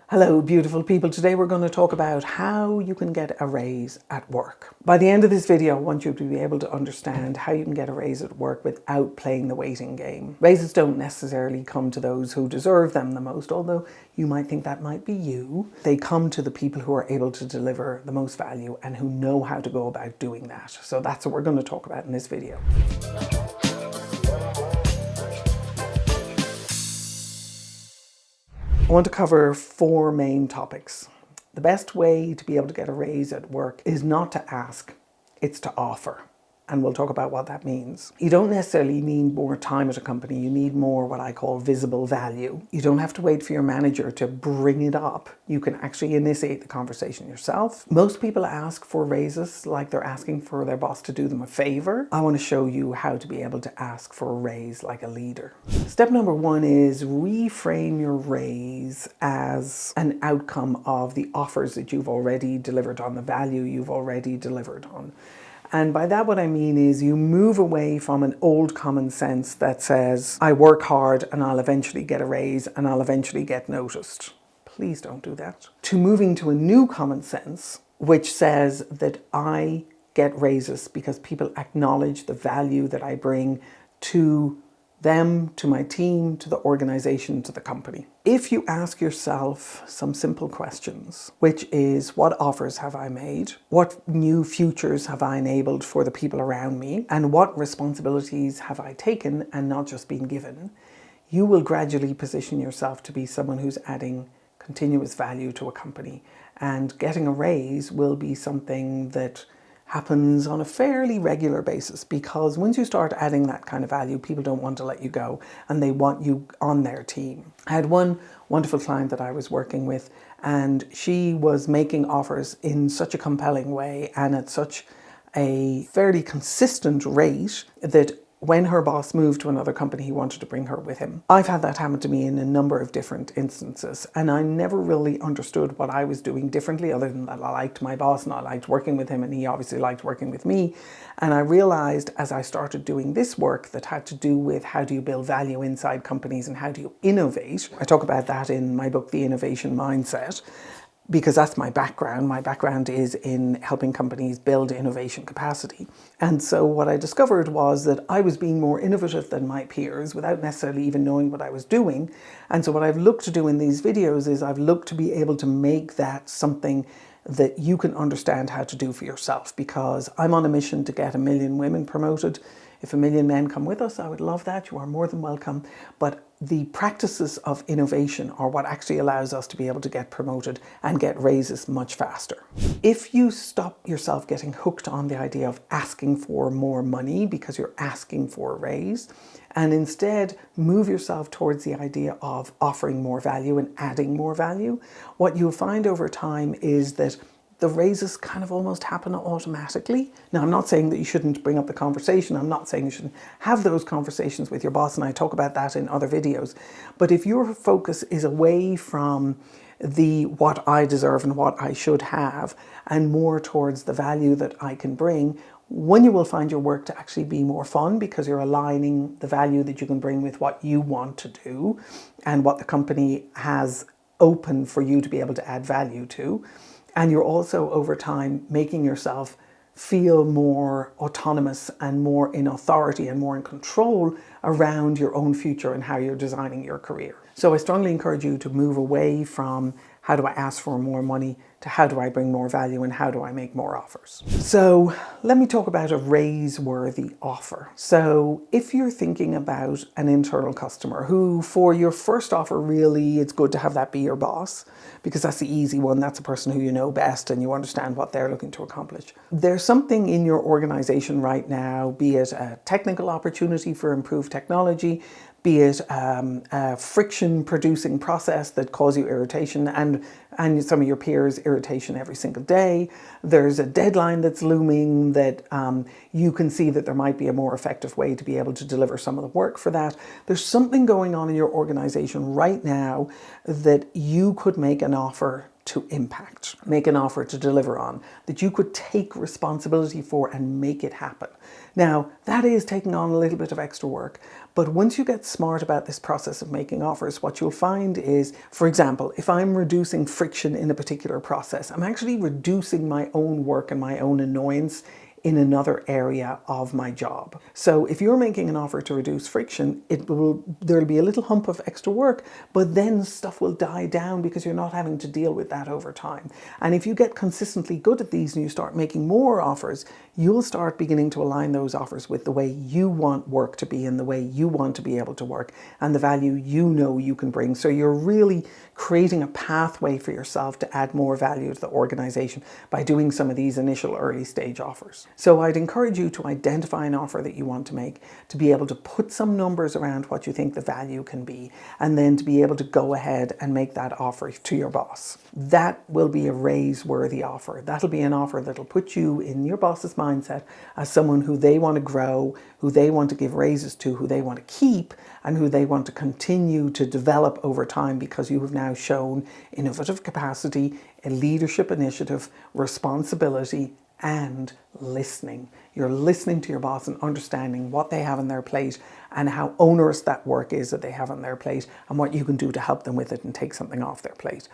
Hello, beautiful people. Today we're going to talk about how you can get a raise at work. By the end of this video, I want you to be able to understand how you can get a raise at work without playing the waiting game. Raises don't necessarily come to those who deserve them the most, although you might think that might be you. They come to the people who are able to deliver the most value and who know how to go about doing that. So that's what we're going to talk about in this video. I want to cover four main topics. The best way to be able to get a raise at work is not to ask, it's to offer. And we'll talk about what that means. You don't necessarily need more time at a company. You need more what I call visible value. You don't have to wait for your manager to bring it up. You can actually initiate the conversation yourself. Most people ask for raises like they're asking for their boss to do them a favor. I want to show you how to be able to ask for a raise like a leader. Step number one is reframe your raise as an outcome of the offers that you've already delivered on, the value you've already delivered on. And by that what I mean is you move away from an old common sense that says, I work hard and I'll eventually get a raise and I'll eventually get noticed. Please don't do that. To moving to a new common sense, which says that I get raises because people acknowledge the value that I bring to them, to my team, to the organization, to the company. If you ask yourself some simple questions, which is what offers have I made? What new futures have I enabled for the people around me? And what responsibilities have I taken and not just been given? You will gradually position yourself to be someone who's adding continuous value to a company. And getting a raise will be something that happens on a fairly regular basis, because once you start adding that kind of value, people don't want to let you go and they want you on their team. I had one wonderful client that I was working with, and she was making offers in such a compelling way and at such a fairly consistent rate that when her boss moved to another company, he wanted to bring her with him. I've had that happen to me in a number of different instances, and I never really understood what I was doing differently, other than that I liked my boss and I liked working with him, and he obviously liked working with me. And I realized as I started doing this work that had to do with how do you build value inside companies and how do you innovate. I talk about that in my book, The Innovation Mindset, because that's my background. My background is in helping companies build innovation capacity. And so what I discovered was that I was being more innovative than my peers without necessarily even knowing what I was doing. And so what I've looked to do in these videos is I've looked to be able to make that something that you can understand how to do for yourself, because I'm on a mission to get 1 million women promoted. If 1 million men come with us, I would love that. You are more than welcome. But the practices of innovation are what actually allows us to be able to get promoted and get raises much faster. If you stop yourself getting hooked on the idea of asking for more money because you're asking for a raise, and instead move yourself towards the idea of offering more value and adding more value, what you'll find over time is that the raises kind of almost happen automatically. Now, I'm not saying that you shouldn't bring up the conversation. I'm not saying you shouldn't have those conversations with your boss, and I talk about that in other videos. But if your focus is away from the what I deserve and what I should have, and more towards the value that I can bring, one, you will find your work to actually be more fun because you're aligning the value that you can bring with what you want to do and what the company has open for you to be able to add value to. And you're also, over time, making yourself feel more autonomous and more in authority and more in control around your own future and how you're designing your career. So I strongly encourage you to move away from how do I ask for more money to how do I bring more value and how do I make more offers. So let me talk about a raise-worthy offer. So if you're thinking about an internal customer who, for your first offer, really it's good to have that be your boss, because that's the easy one. That's a person who you know best and you understand what they're looking to accomplish. There's something in your organization right now, be it a technical opportunity for improved technology, be it a friction-producing process that causes you irritation and some of your peers irritation every single day. There's a deadline that's looming that you can see that there might be a more effective way to be able to deliver some of the work for that. There's something going on in your organization right now that you could make an offer to impact. Make an offer to deliver on, that you could take responsibility for and make it happen. Now, that is taking on a little bit of extra work, but once you get smart about this process of making offers, what you'll find is, for example, if I'm reducing friction in a particular process, I'm actually reducing my own work and my own annoyance in another area of my job. So if you're making an offer to reduce friction, there'll be a little hump of extra work, but then stuff will die down because you're not having to deal with that over time. And if you get consistently good at these and you start making more offers, you'll start beginning to align those offers with the way you want work to be and the way you want to be able to work and the value you know you can bring. So you're really creating a pathway for yourself to add more value to the organization by doing some of these initial early stage offers. So I'd encourage you to identify an offer that you want to make, to be able to put some numbers around what you think the value can be, and then to be able to go ahead and make that offer to your boss. That will be a raise-worthy offer. That'll be an offer that'll put you in your boss's mindset as someone who they want to grow, who they want to give raises to, who they want to keep, and who they want to continue to develop over time because you have now shown innovative capacity, a leadership initiative, responsibility, and listening. You're listening to your boss and understanding what they have on their plate and how onerous that work is that they have on their plate and what you can do to help them with it and take something off their plate.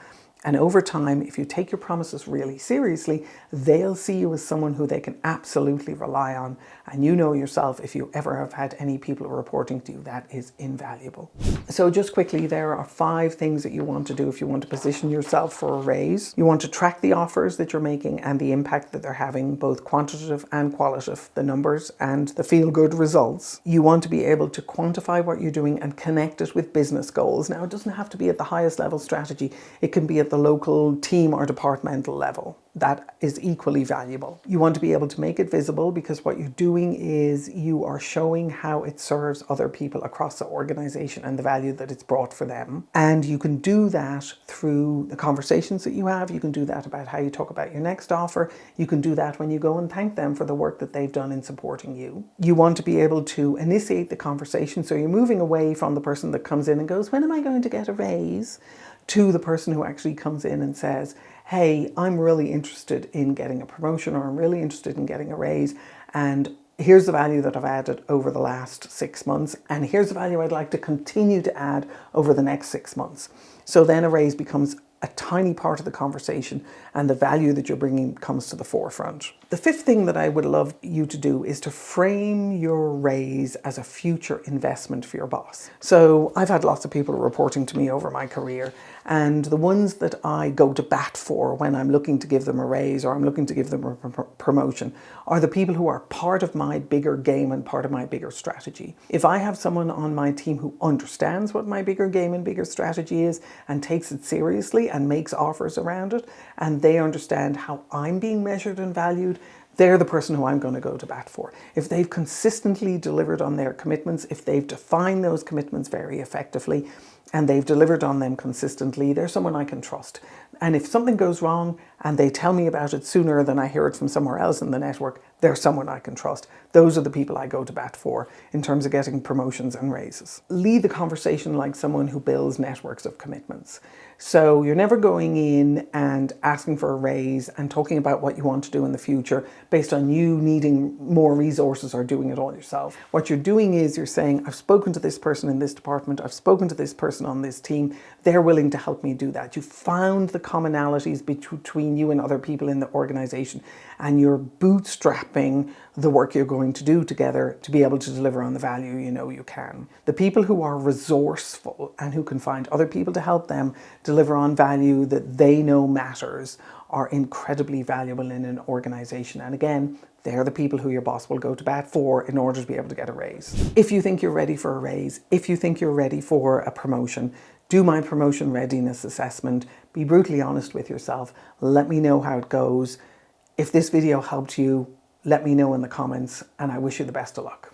And over time, if you take your promises really seriously, they'll see you as someone who they can absolutely rely on. And you know yourself, if you ever have had any people reporting to you, that is invaluable. So just quickly, there are 5 things that you want to do if you want to position yourself for a raise. You want to track the offers that you're making and the impact that they're having, both quantitative and qualitative, the numbers and the feel-good results. You want to be able to quantify what you're doing and connect it with business goals. Now, it doesn't have to be at the highest level strategy. It can be at the local team or departmental level. That is equally valuable. You want to be able to make it visible because what you're doing is you are showing how it serves other people across the organization and the value that it's brought for them. And you can do that through the conversations that you have. You can do that about how you talk about your next offer. You can do that when you go and thank them for the work that they've done in supporting you. You want to be able to initiate the conversation. So you're moving away from the person that comes in and goes, "When am I going to get a raise?" to the person who actually comes in and says, "Hey, I'm really interested in getting a promotion, or I'm really interested in getting a raise, and here's the value that I've added over the last 6 months, and here's the value I'd like to continue to add over the next 6 months." So then a raise becomes a tiny part of the conversation and the value that you're bringing comes to the forefront. The 5th thing that I would love you to do is to frame your raise as a future investment for your boss. So I've had lots of people reporting to me over my career, and the ones that I go to bat for when I'm looking to give them a raise or I'm looking to give them a promotion are the people who are part of my bigger game and part of my bigger strategy. If I have someone on my team who understands what my bigger game and bigger strategy is and takes it seriously and makes offers around it, and they understand how I'm being measured and valued, they're the person who I'm going to go to bat for. If they've consistently delivered on their commitments, if they've defined those commitments very effectively, and they've delivered on them consistently, they're someone I can trust. And if something goes wrong and they tell me about it sooner than I hear it from somewhere else in the network, they're someone I can trust. Those are the people I go to bat for in terms of getting promotions and raises. Lead the conversation like someone who builds networks of commitments. So you're never going in and asking for a raise and talking about what you want to do in the future based on you needing more resources or doing it all yourself. What you're doing is you're saying, I've spoken to this person in this department, I've spoken to this person on this team, they're willing to help me do that. You found the commonalities between you and other people in the organization, and you're bootstrapping the work you're going to do together to be able to deliver on the value you know you can. The people who are resourceful and who can find other people to help them deliver on value that they know matters are incredibly valuable in an organization. And again, they're the people who your boss will go to bat for in order to be able to get a raise. If you think you're ready for a raise, if you think you're ready for a promotion, do my promotion readiness assessment. Be brutally honest with yourself. Let me know how it goes. If this video helped you, let me know in the comments, and I wish you the best of luck.